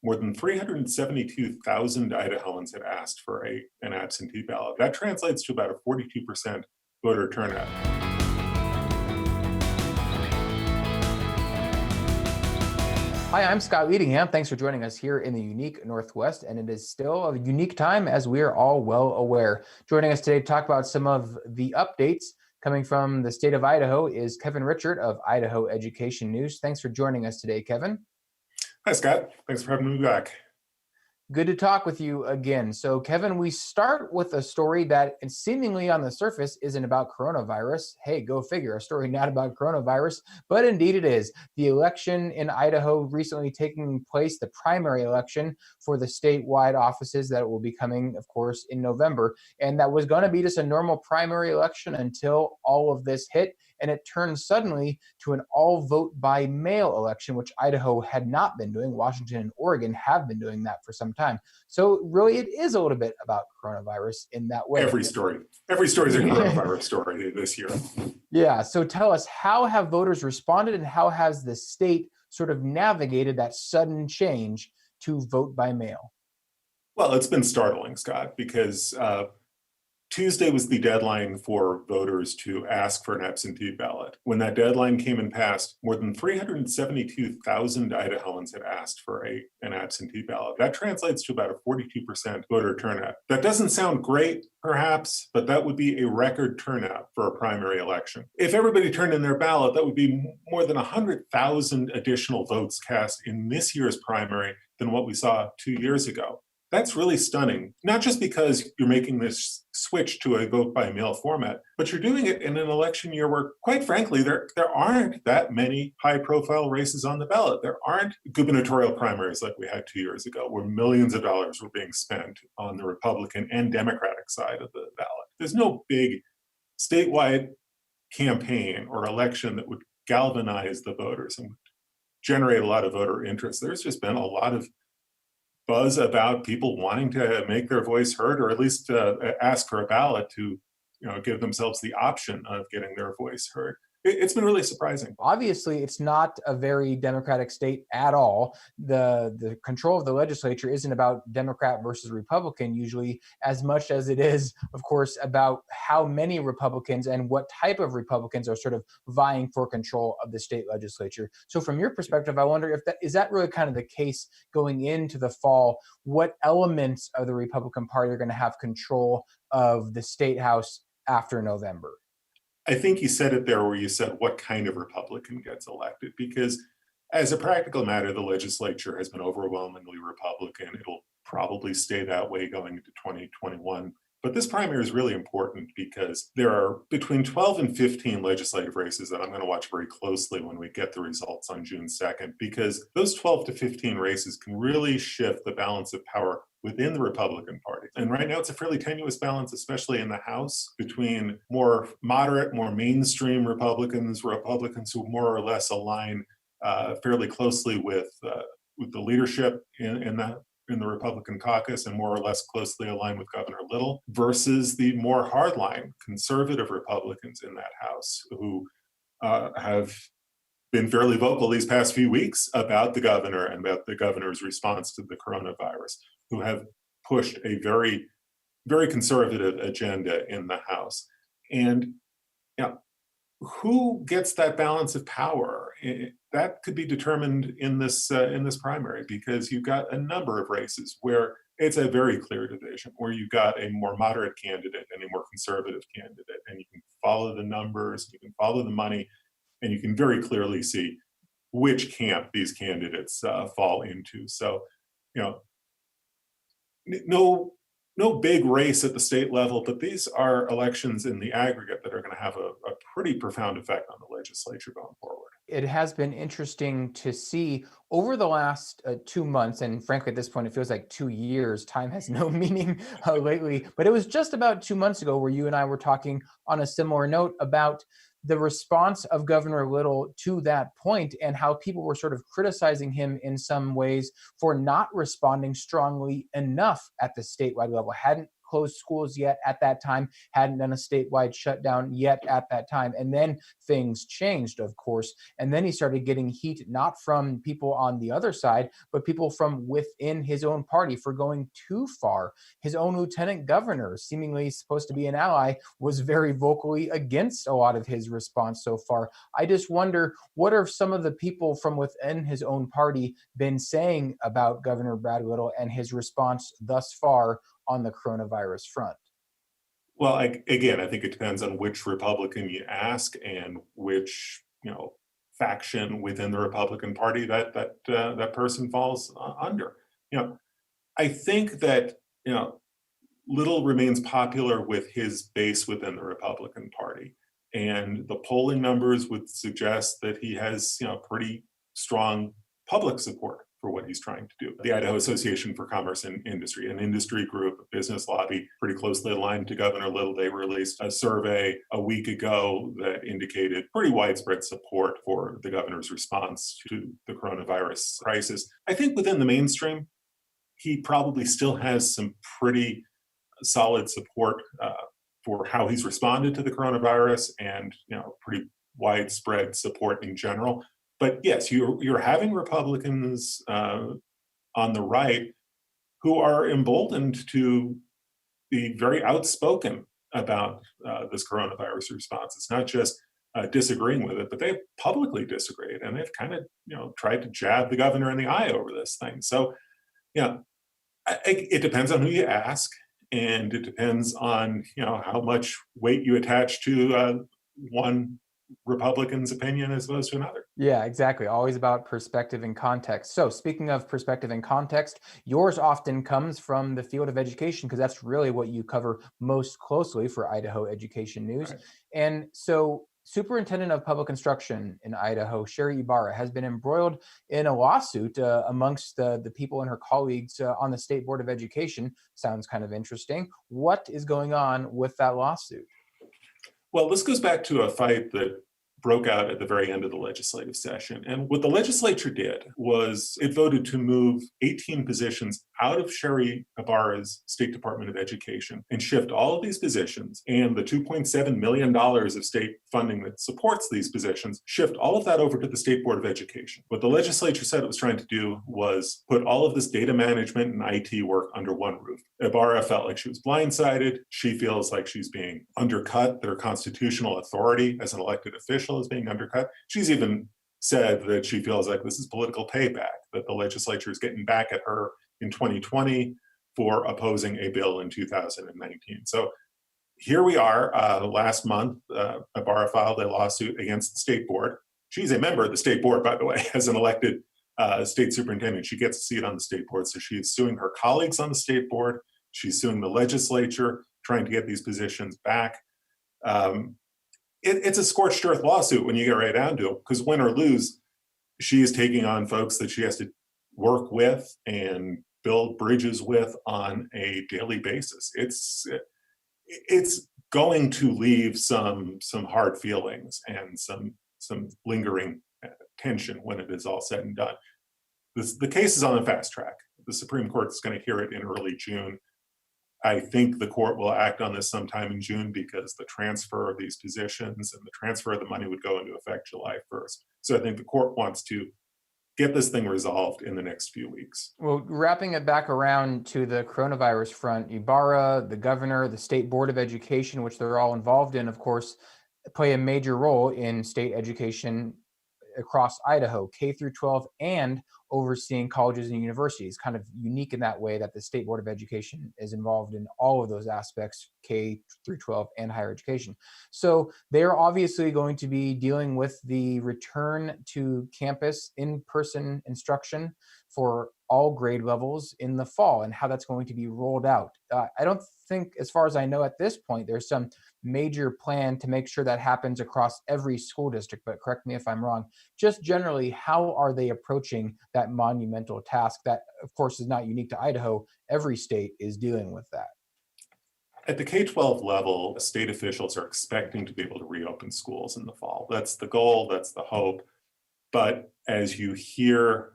more than 372,000 Idahoans had asked for an absentee ballot. That translates to about a 42% voter turnout. Hi, I'm Scott Leadingham. Thanks for joining us here in the unique Northwest, and it is still a unique time, as we are all well aware. Joining us today to talk about some of the updates coming from the state of Idaho is Kevin Richert of Idaho Education News. Thanks for joining us today, Kevin. Hi, Scott. Thanks for having me back. Good to talk with you again. So, Kevin, we start with a story that seemingly on the surface isn't about coronavirus. Hey, go figure, a story not about coronavirus, but indeed it is. The election in Idaho recently taking place, the primary election for the statewide offices that will be coming, of course, in November. And that was going to be just a normal primary election until all of this hit. And it turned suddenly to an all vote by mail election, which Idaho had not been doing. Washington and Oregon have been doing that for some time. So really, it is a little bit about coronavirus in that way. Every story is a coronavirus story this year. Yeah. So tell us, how have voters responded, and how has the state sort of navigated that sudden change to vote by mail? Well, it's been startling, Scott, because Tuesday was the deadline for voters to ask for an absentee ballot. When that deadline came and passed, more than 372,000 Idahoans had asked for an absentee ballot. That translates to about a 42% voter turnout. That doesn't sound great, perhaps, but that would be a record turnout for a primary election. If everybody turned in their ballot, that would be more than 100,000 additional votes cast in this year's primary than what we saw 2 years ago. That's really stunning, not just because you're making this switch to a vote by mail format, but you're doing it in an election year where, quite frankly, there aren't that many high profile races on the ballot. There aren't gubernatorial primaries like we had 2 years ago, where millions of dollars were being spent on the Republican and Democratic side of the ballot. There's no big statewide campaign or election that would galvanize the voters and generate a lot of voter interest. There's just been a lot of buzz about people wanting to make their voice heard, or at least ask for a ballot to, give themselves the option of getting their voice heard. It's been really surprising. Obviously, it's not a very democratic state at all. The control of the legislature isn't about Democrat versus Republican usually, as much as it is, of course, about how many Republicans and what type of Republicans are sort of vying for control of the state legislature. So from your perspective, I wonder if that is really kind of the case going into the fall. What elements of the Republican Party are going to have control of the state house after November? I think you said it there where you said what kind of Republican gets elected, because as a practical matter, the legislature has been overwhelmingly Republican. It'll probably stay that way going into 2021. But this primary is really important because there are between 12 and 15 legislative races that I'm going to watch very closely when we get the results on June 2nd, because those 12 to 15 races can really shift the balance of power within the Republican Party. And right now it's a fairly tenuous balance, especially in the House, between more moderate, more mainstream Republicans who more or less align fairly closely with the leadership in the Republican caucus and more or less closely aligned with Governor Little, versus the more hardline conservative Republicans in that House who have been fairly vocal these past few weeks about the governor and about the governor's response to the coronavirus, who have pushed a very, very conservative agenda in the House. And who gets that balance of power? That could be determined in this primary, because you've got a number of races where it's a very clear division, where you've got a more moderate candidate and a more conservative candidate, and you can follow the numbers, you can follow the money, and you can very clearly see which camp these candidates fall into. So, no big race at the state level, but these are elections in the aggregate that are going to have a pretty profound effect on the legislature going forward. It has been interesting to see over the last 2 months, and frankly, at this point, it feels like 2 years. Time has no meaning lately, but it was just about 2 months ago where you and I were talking on a similar note about the response of Governor Little to that point and how people were sort of criticizing him in some ways for not responding strongly enough at the statewide level, hadn't closed schools yet at that time, hadn't done a statewide shutdown yet at that time. And then things changed, of course. And then he started getting heat, not from people on the other side, but people from within his own party for going too far. His own lieutenant governor, seemingly supposed to be an ally, was very vocally against a lot of his response so far. I just wonder, what are some of the people from within his own party been saying about Governor Brad Little and his response thus far on the coronavirus front? Well, again, I think it depends on which Republican you ask and which, faction within the Republican Party that person falls under. You know, I think that Little remains popular with his base within the Republican Party, and the polling numbers would suggest that he has pretty strong public support for what he's trying to do. The Idaho Association for Commerce and Industry, an industry group, a business lobby, pretty closely aligned to Governor Little. They released a survey a week ago that indicated pretty widespread support for the governor's response to the coronavirus crisis. I think within the mainstream, he probably still has some pretty solid support for how he's responded to the coronavirus, and pretty widespread support in general. But yes, you're having Republicans on the right who are emboldened to be very outspoken about this coronavirus response. It's not just disagreeing with it, but they've publicly disagreed, and they've kind of tried to jab the governor in the eye over this thing. So yeah, it depends on who you ask, and it depends on how much weight you attach to one Republican's opinion as opposed to another. Yeah, exactly. Always about perspective and context. So, speaking of perspective and context, yours often comes from the field of education because that's really what you cover most closely for Idaho Education News. Right. And so, Superintendent of Public Instruction in Idaho, Sherry Ibarra, has been embroiled in a lawsuit amongst the people and her colleagues on the State Board of Education. Sounds kind of interesting. What is going on with that lawsuit? Well, this goes back to a fight that broke out at the very end of the legislative session. And what the legislature did was it voted to move 18 positions out of Sherry Ibarra's State Department of Education and shift all of these positions and the $2.7 million of state funding that supports these positions, shift all of that over to the State Board of Education. What the legislature said it was trying to do was put all of this data management and IT work under one roof. Ibarra felt like she was blindsided. She feels like she's being undercut, that her constitutional authority as an elected official is being undercut. She's even said that she feels like this is political payback, that the legislature is getting back at her in 2020 for opposing a bill in 2019. So here we are. Last month, Ibarra filed a lawsuit against the state board. She's a member of the state board, by the way, as an elected state superintendent. She gets a seat on the state board. So she's suing her colleagues on the state board. She's suing the legislature, trying to get these positions back. It's a scorched earth lawsuit when you get right down to it, because win or lose, she is taking on folks that she has to work with and build bridges with on a daily basis. It's going to leave some hard feelings and some lingering tension when it is all said and done. The case is on a fast track. The Supreme Court is going to hear it in early June. I think the court will act on this sometime in June because the transfer of these positions and the transfer of the money would go into effect July 1st. So I think the court wants to get this thing resolved in the next few weeks. Well, wrapping it back around to the coronavirus front, Ibarra, the governor, the State Board of Education, which they're all involved in, of course, play a major role in state education across Idaho, K through 12, and overseeing colleges and universities. Kind of unique in that way that the State Board of Education is involved in all of those aspects, K through 12 and higher education. So they're obviously going to be dealing with the return to campus in-person instruction for all grade levels in the fall and how that's going to be rolled out. I don't think, as far as I know at this point, there's some major plan to make sure that happens across every school district, but correct me if I'm wrong. Just generally, how are they approaching that monumental task that, of course, is not unique to Idaho? Every state is dealing with that. At the K-12 level, state officials are expecting to be able to reopen schools in the fall. That's the goal, that's the hope. But as you hear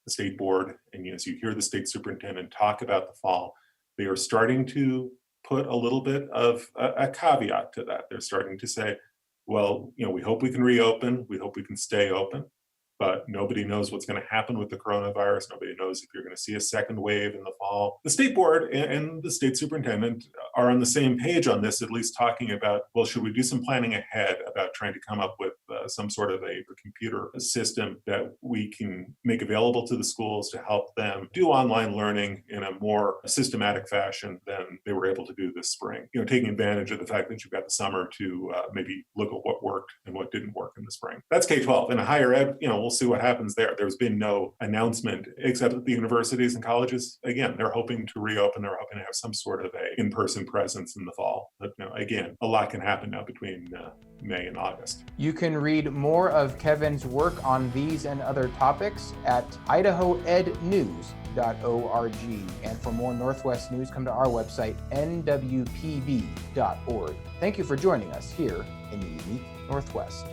the state board and as you hear the state superintendent talk about the fall, they are starting to put a little bit of a caveat to that. They're starting to say, well, we hope we can reopen, we hope we can stay open, but nobody knows what's going to happen with the coronavirus. Nobody knows if you're going to see a second wave in the fall. The state board and the state superintendent are on the same page on this, at least talking about, well, should we do some planning ahead about trying to come up with some sort of a computer system that we can make available to the schools to help them do online learning in a more systematic fashion than they were able to do this spring. Taking advantage of the fact that you've got the summer to maybe look at what worked and what didn't work in the spring. That's K-12. In higher ed, we'll see what happens there. There's been no announcement, except that the universities and colleges, again, they're hoping to reopen. They're hoping to have some sort of a in-person presence in the fall. But again, a lot can happen now between May and August. You can read more of Kevin's work on these and other topics at idahoednews.org. And for more Northwest news, come to our website, nwpb.org. Thank you for joining us here in the unique Northwest.